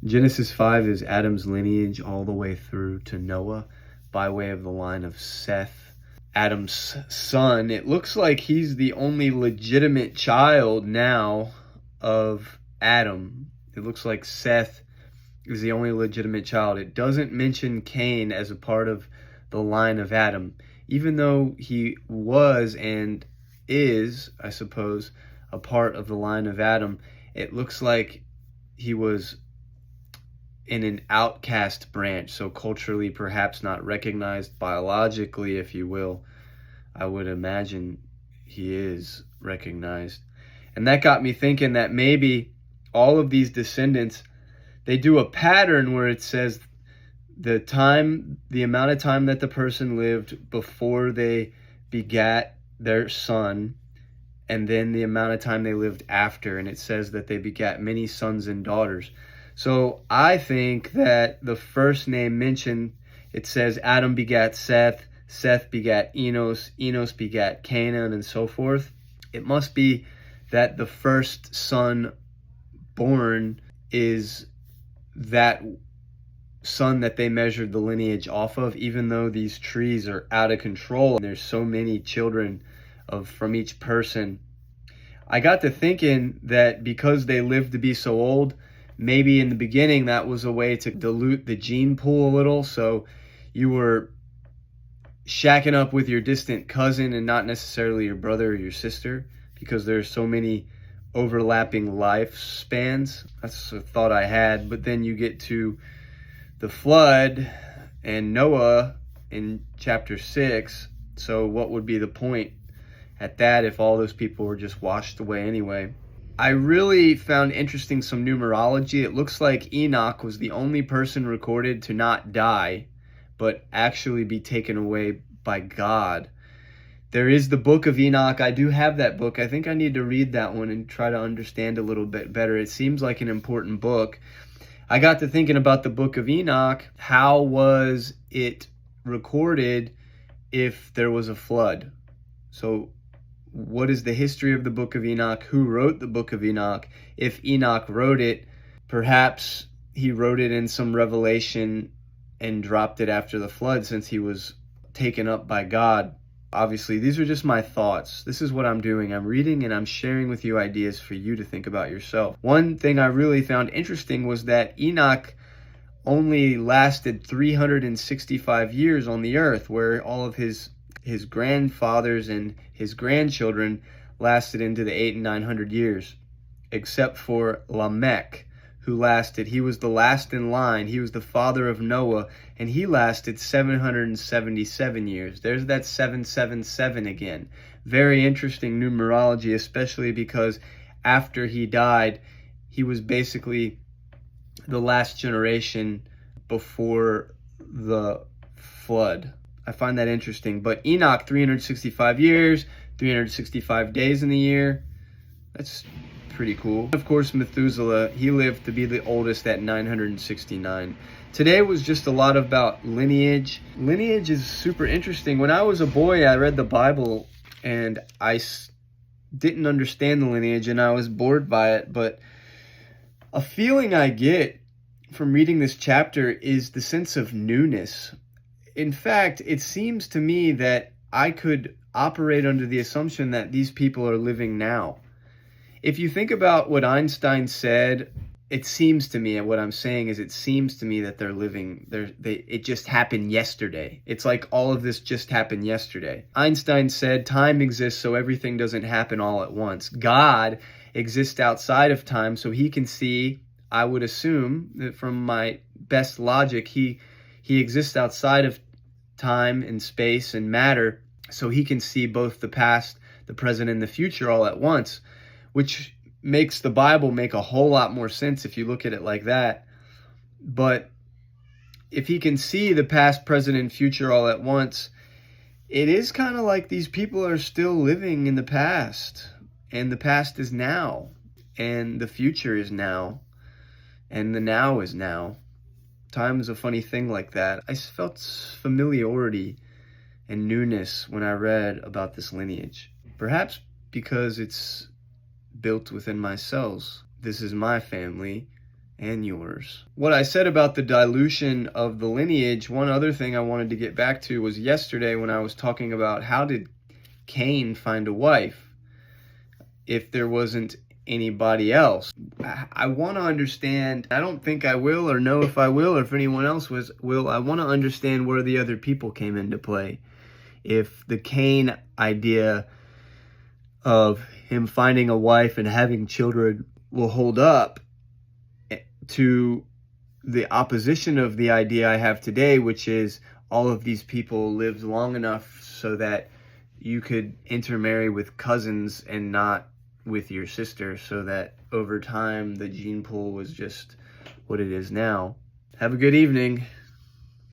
Genesis 5 is Adam's lineage all the way through to Noah by way of the line of Seth, Adam's son. It looks like he's the only legitimate child now of Adam. It looks like Seth is the only legitimate child. It doesn't mention Cain as a part of the line of Adam, even though he was and is, I suppose, a part of the line of Adam. It looks like he was in an outcast branch, so culturally perhaps not recognized, biologically, if you will. I would imagine he is recognized. And that got me thinking that maybe all of these descendants, they do a pattern where it says the amount of time that the person lived before they begat their son, and then the amount of time they lived after, and it says that they begat many sons and daughters. So I think that the first name mentioned, it says Adam begat Seth, Seth begat Enos, Enos begat Canaan, and so forth. It must be that the first son born is that son that they measured the lineage off of, even though these trees are out of control and there's so many children from each person. I got to thinking that because they lived to be so old, maybe in the beginning that was a way to dilute the gene pool a little, so you were shacking up with your distant cousin and not necessarily your brother or your sister, because there's so many overlapping lifespans. That's a thought I had. But then you get to the flood and Noah in chapter 6. So what would be the point at that if all those people were just washed away anyway? I really found interesting some numerology. It looks like Enoch was the only person recorded to not die, but actually be taken away by God. There is the book of Enoch. I do have that book. I think I need to read that one and try to understand a little bit better. It seems like an important book. I got to thinking about the book of Enoch. How was it recorded if there was a flood? So what is the history of the book of Enoch? Who wrote the book of Enoch? If Enoch wrote it, perhaps he wrote it in some revelation and dropped it after the flood since he was taken up by God. Obviously, these are just my thoughts. This is what I'm doing. I'm reading and I'm sharing with you ideas for you to think about yourself. One thing I really found interesting was that Enoch only lasted 365 years on the earth, where all of his grandfathers and his grandchildren lasted into the 800 and 900 years, except for Lamech, who he was the last in line. He was the father of Noah, and he lasted 777 years. There's that 777 again. Very interesting numerology, especially because after he died, he was basically the last generation before the flood. I find that interesting. But Enoch, 365 years, 365 days in the year. That's pretty cool. Of course, Methuselah, he lived to be the oldest at 969. Today was just a lot about lineage. Lineage is super interesting. When I was a boy, I read the Bible and I didn't understand the lineage and I was bored by it. But a feeling I get from reading this chapter is the sense of newness. In fact, it seems to me that I could operate under the assumption that these people are living now. If you think about what Einstein said, it seems to me, and what I'm saying is it seems to me that they're living, it just happened yesterday. It's like all of this just happened yesterday. Einstein said time exists so everything doesn't happen all at once. God exists outside of time so he can see, I would assume, that from my best logic, he exists outside of time and space and matter so he can see both the past, the present, and the future all at once, which makes the Bible make a whole lot more sense if you look at it like that. But if he can see the past, present, and future all at once, it is kind of like these people are still living in the past, and the past is now, and the future is now, and the now is now. Time is a funny thing like that. I felt familiarity and newness when I read about this lineage. Perhaps because it's built within my cells. This is my family, and yours. What I said about the dilution of the lineage, one other thing I wanted to get back to was yesterday when I was talking about how did Cain find a wife if there wasn't anybody else. I want to understand, I don't think I will or know if I will or if anyone else will, I want to understand where the other people came into play. If the Cain idea of him finding a wife and having children will hold up to the opposition of the idea I have today, which is all of these people lived long enough so that you could intermarry with cousins and not with your sister, so that over time the gene pool was just what it is now. Have a good evening.